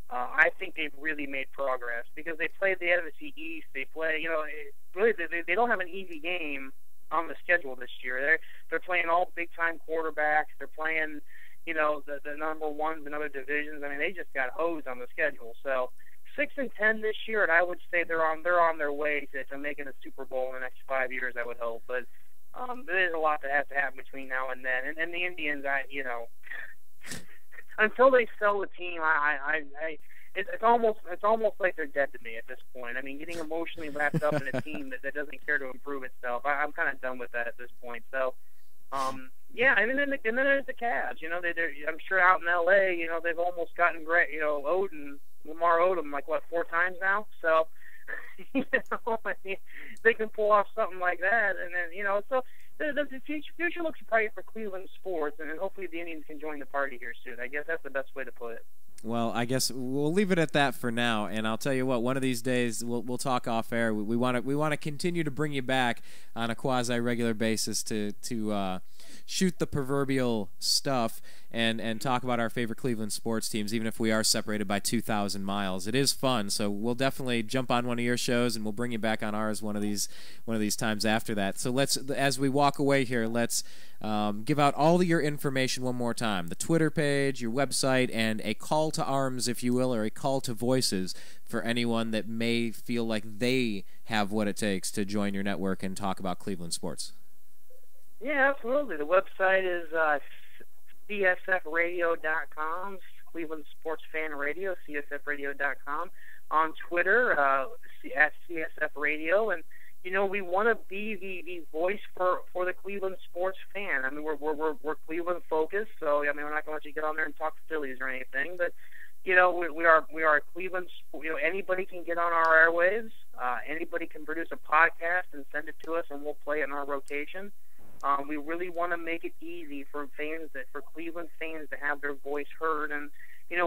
I think they've really made progress because they played the NFC East. They play, really they don't have an easy game on the schedule this year. They're playing all big time quarterbacks. They're playing, the number ones in other divisions. I mean, they just got hosed on the schedule. So 6-10 this year, and I would say they're on their way to making a Super Bowl in the next 5 years, I would hope. But there's a lot that has to happen between now and then. And the Indians, until they sell the team, it's almost like they're dead to me at this point. I mean, getting emotionally wrapped up in a team that doesn't care to improve itself, I'm kind of done with that at this point. So, and then there's the Cavs. I'm sure out in L.A., they've almost gotten great. Lamar Odom, 4 times now. So, they can pull off something like that, and then so the future looks bright for Cleveland sports, and hopefully the Indians can join the party here soon. I guess that's the best way to put it.
Well, I guess we'll leave it at that for now, and I'll tell you what. One of these days, we'll talk off air. We want to continue to bring you back on a quasi regular basis to shoot the proverbial stuff and talk about our favorite Cleveland sports teams, even if we are separated by 2,000 miles. It is fun, so we'll definitely jump on one of your shows, and we'll bring you back on ours one of these times after that. So let's, as we walk away here, let's give out all of your information one more time: the Twitter page, your website, and a call to arms, if you will, or a call to voices for anyone that may feel like they have what it takes to join your network and talk about Cleveland sports.
Yeah, absolutely. The website is csfradio.com, Cleveland Sports Fan Radio, csfradio.com. On Twitter, at CSF Radio. And, we want to be the voice for the Cleveland sports fan. I mean, we're Cleveland focused, so, we're not going to let you get on there and talk Phillies or anything. But, we are Cleveland. Anybody can get on our airwaves. Anybody can produce a podcast and send it to us, and we'll play it in our rotation. We really want to make it easy for Cleveland fans to have their voice heard, and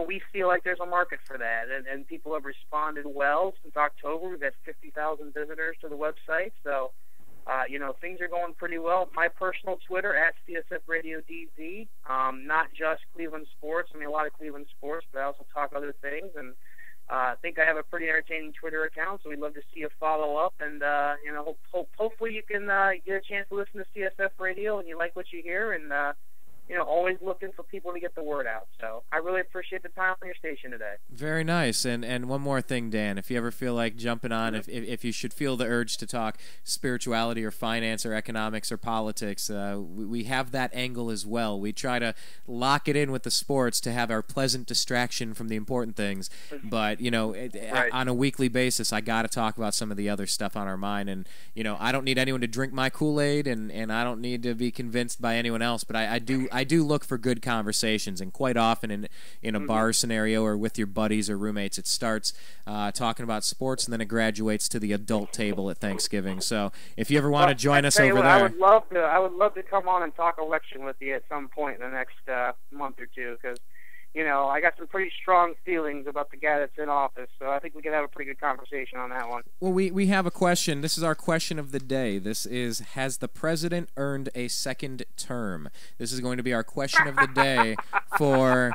we feel like there's a market for that, and people have responded well since October. We've had 50,000 visitors to the website, so things are going pretty well. My personal Twitter at CSF Radio DZ, not just Cleveland sports. I mean, a lot of Cleveland sports, but I also talk other things, and I think I have a pretty entertaining Twitter account, so we'd love to see you follow up. And, hopefully you can get a chance to listen to CSF Radio and you like what you hear, and, always looking for people to get the word out. So I really appreciate the time on your station today.
Very nice. And one more thing, Dan, if you ever feel like jumping on, if you should feel the urge to talk spirituality or finance or economics or politics, we have that angle as well. We try to lock it in with the sports to have our pleasant distraction from the important things. But,
Right.
on a weekly basis, I got to talk about some of the other stuff on our mind. And, I don't need anyone to drink my Kool-Aid, and I don't need to be convinced by anyone else. But I do look for good conversations, and quite often in a bar scenario or with your buddies or roommates, it starts talking about sports, and then it graduates to the adult table at Thanksgiving. So if you ever want to join us over there,
I would love to come on and talk election with you at some point in the next month or two, because I got some pretty strong feelings about the guy that's in office, so I think we could have a pretty good conversation on that one.
Well, we have a question. This is our question of the day. This is, has the president earned a second term? This is going to be our question of the day for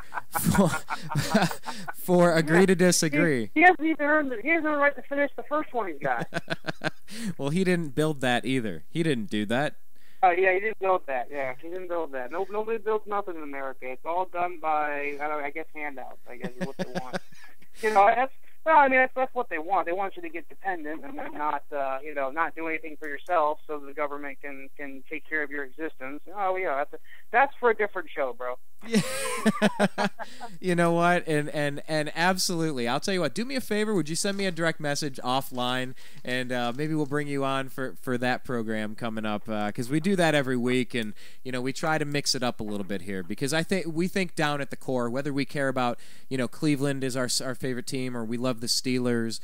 Agree to Disagree.
He hasn't even earned he hasn't earned the right to finish the first one he's got.
Well, he didn't build that either. He didn't do that.
Oh, yeah, he didn't build that. Yeah, he didn't build that. Nobody builds nothing in America. It's all done by, I guess, handouts, I guess, is what they want. That's what they want. They want you to get dependent and not do anything for yourself, so the government can take care of your existence. Oh, yeah, that's for a different show, bro.
You know what? And absolutely. I'll tell you what, do me a favor. Would you send me a direct message offline, and maybe we'll bring you on for that program coming up, because we do that every week, and we try to mix it up a little bit here, because we think down at the core, whether we care about Cleveland is our favorite team, or we love the Steelers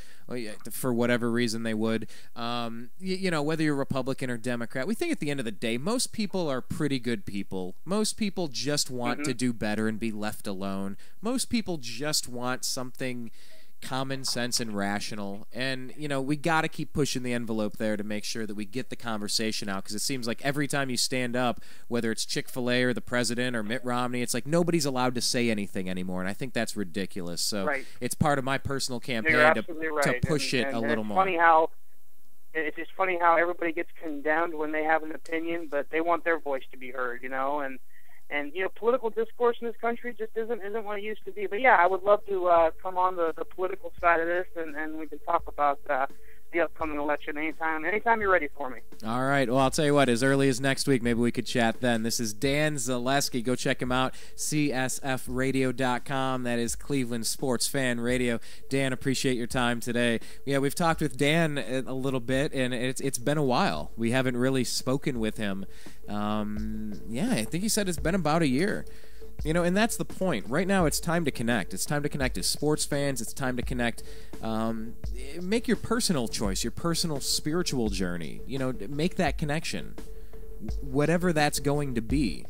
for whatever reason they would, whether you're Republican or Democrat, we think at the end of the day, most people are pretty good people. Most people just want to do better and be left alone. Most people just want something common sense and rational, and we got to keep pushing the envelope there to make sure that we get the conversation out, because it seems like every time you stand up, whether it's Chick-fil-A or the president or Mitt Romney, it's like nobody's allowed to say anything anymore, and I think that's ridiculous. So It's part of my personal campaign to push it a little more.
It's just funny how everybody gets condemned when they have an opinion, but they want their voice to be heard, and political discourse in this country just isn't what it used to be. But yeah, I would love to come on the political side of this, and we can talk about the upcoming election anytime you're ready for me.
All right. Well, I'll tell you what, as early as next week, maybe we could chat then. This is Dan Zaleski. Go check him out, csfradio.com. That is Cleveland Sports Fan Radio. Dan, appreciate your time today. Yeah, we've talked with Dan a little bit, and it's been a while. We haven't really spoken with him. I think he said it's been about a year. And that's the point. Right now, it's time to connect. It's time to connect as sports fans. It's time to connect. Make your personal choice, your personal spiritual journey. Make that connection. Whatever that's going to be,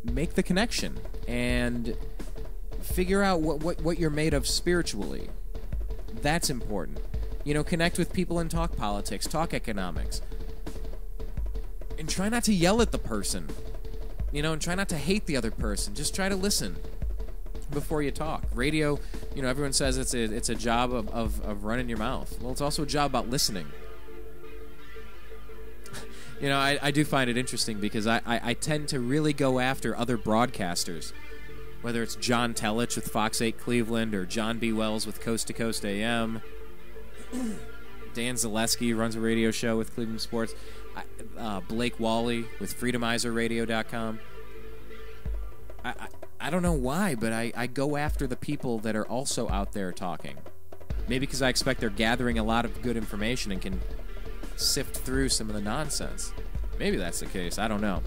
make the connection and figure out what you're made of spiritually. That's important. Connect with people and talk politics, talk economics. And try not to yell at the person. and try not to hate the other person. Just try to listen before you talk. Radio, everyone says it's a job of running your mouth. Well, it's also a job about listening. I do find it interesting because I tend to really go after other broadcasters, whether it's John Telich with Fox 8 Cleveland or John B. Wells with Coast to Coast AM. Dan Zaleski runs a radio show with Cleveland Sports. Blake Wally with FreedomizerRadio.com. I don't know why, but I go after the people that are also out there talking. Maybe because I expect they're gathering a lot of good information and can sift through some of the nonsense. Maybe that's the case. I don't know.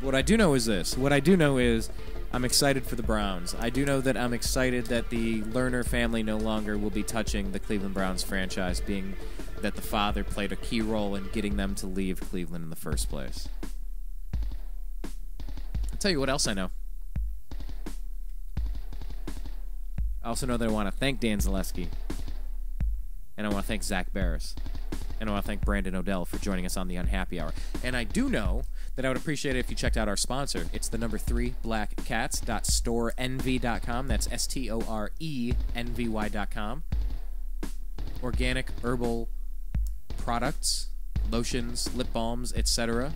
What I do know is this. What I do know is I'm excited for the Browns. I do know that I'm excited that the Lerner family no longer will be touching the Cleveland Browns franchise, being that the father played a key role in getting them to leave Cleveland in the first place. I'll tell you what else I know. I also know that I want to thank Dan Zaleski. And I want to thank Zach Barris. And I want to thank Brandon Odell for joining us on the Unhappy Hour. And I do know that I would appreciate it if you checked out our sponsor. It's the number 3 blackcats.storeenvy.com. That's STORENVY.com. Organic herbal products, lotions, lip balms, etc.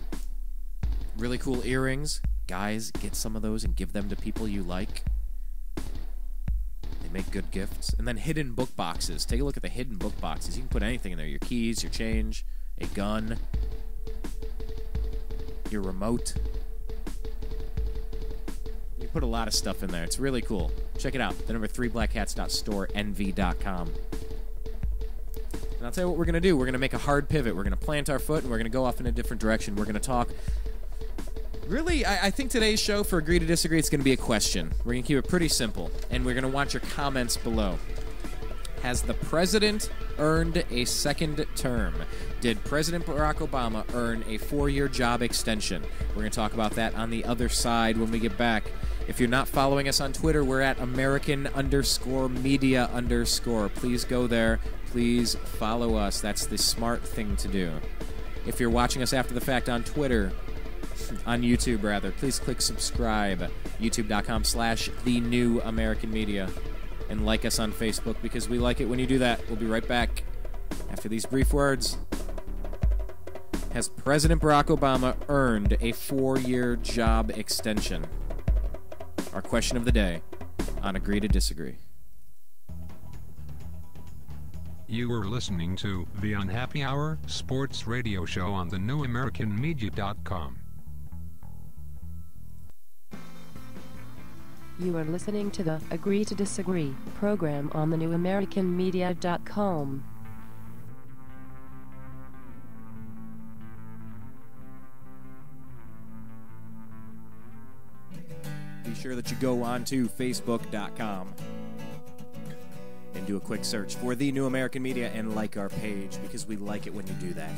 Really cool earrings. Guys, get some of those and give them to people you like. They make good gifts. And then hidden book boxes. Take a look at the hidden book boxes. You can put anything in there. Your keys, your change, a gun, your remote. You put a lot of stuff in there. It's really cool. Check it out. The number 3 blackcats.storeenvy.com. And I'll tell you what we're going to do. We're going to make a hard pivot. We're going to plant our foot, and we're going to go off in a different direction. We're going to talk. Really, I think today's show, for Agree to Disagree, it's going to be a question. We're going to keep it pretty simple, and we're going to want your comments below. Has the president earned a second term? Did President Barack Obama earn a 4-year job extension? We're going to talk about that on the other side when we get back. If you're not following us on Twitter, we're at American_media_. Please go there. Please follow us. That's the smart thing to do. If you're watching us after the fact on Twitter, on YouTube rather, please click subscribe. YouTube.com/The New American Media. And like us on Facebook because we like it when you do that. We'll be right back after these brief words. Has President Barack Obama earned a 4-year job extension? Our question of the day on Agree to Disagree.
You were listening to The Unhappy Hour Sports Radio Show on the NewAmericanMedia.com.
You are listening to the Agree to Disagree program on the NewAmericanMedia.com.
Be sure that you go on to Facebook.com and do a quick search for The New American Media and like our page because we like it when you do that.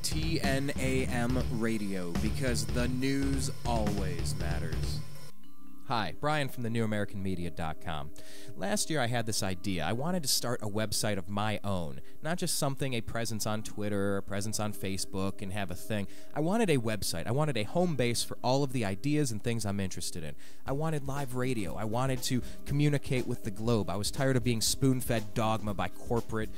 TNAM Radio, because the news always matters. Hi, Brian from thenewamericanmedia.com. Last year I had this idea. I wanted to start a website of my own, not just something, a presence on Twitter, a presence on Facebook, and have a thing. I wanted a website. I wanted a home base for all of the ideas and things I'm interested in. I wanted live radio. I wanted to communicate with the globe. I was tired of being spoon-fed dogma by corporate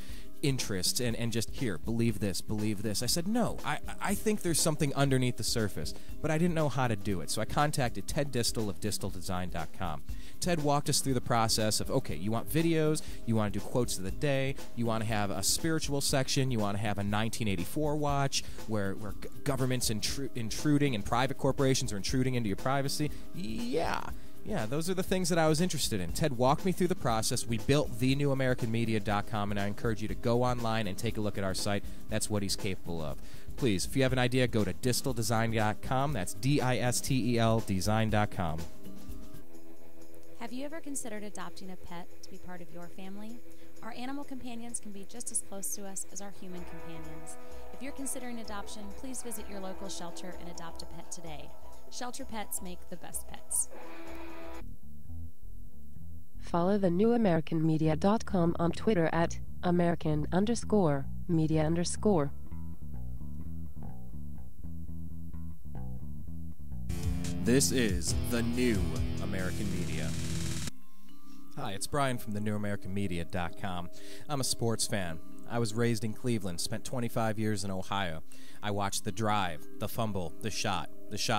interest and just, here, believe this, believe this. I said, no, I think there's something underneath the surface, but I didn't know how to do it. So I contacted Ted Distel of DistelDesign.com. Ted walked us through the process of, okay, you want videos, you want to do quotes of the day, you want to have a spiritual section, you want to have a 1984 watch where government's intruding and private corporations are intruding into your privacy. Yeah, those are the things that I was interested in. Ted walked me through the process. We built thenewamericanmedia.com, and I encourage you to go online and take a look at our site. That's what he's capable of. Please, if you have an idea, go to disteldesign.com. That's DISTEL design.com.
Have you ever considered adopting a pet to be part of your family? Our animal companions can be just as close to us as our human companions. If you're considering adoption, please visit your local shelter and adopt a pet today. Shelter pets make the best pets.
Follow thenewamericanmedia.com on Twitter at American_. media_.
This is the New American Media.
Hi, it's Brian from thenewamericanmedia.com. I'm a sports fan. I was raised in Cleveland, spent 25 years in Ohio. I watched the drive, the fumble, the shot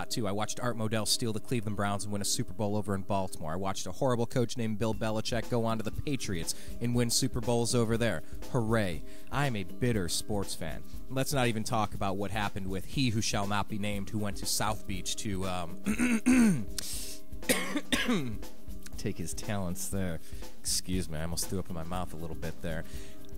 too. I watched Art Modell steal the Cleveland Browns and win a Super Bowl over in Baltimore. I watched a horrible coach named Bill Belichick go on to the Patriots and win Super Bowls over there. Hooray. I am a bitter sports fan. Let's not even talk about what happened with he who shall not be named, who went to South Beach to take his talents there. Excuse me, I almost threw up in my mouth a little bit there.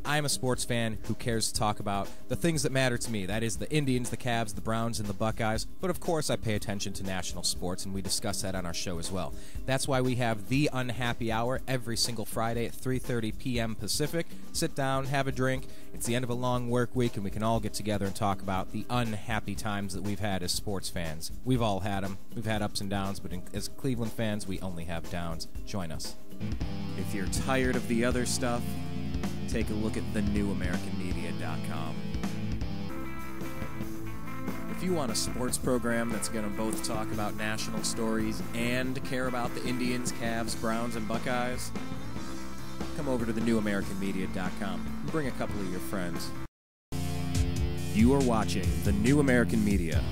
I am a sports fan who cares to talk about the things that matter to me. That is the Indians, the Cavs, the Browns, and the Buckeyes. But of course, I pay attention to national sports, and we discuss that on our show as well. That's why we have The Unhappy Hour every single Friday at 3:30 p.m. Pacific. Sit down, have a drink. It's the end of a long work week, and we can all get together and talk about the unhappy times that we've had as sports fans. We've all had them. We've had ups and downs, but as Cleveland fans, we only have downs. Join us.
If you're tired of the other stuff, take a look at thenewamericanmedia.com. If you want a sports program that's going to both talk about national stories and care about the Indians, Cavs, Browns, and Buckeyes, come over to thenewamericanmedia.com and bring a couple of your friends. You are watching The New American Media.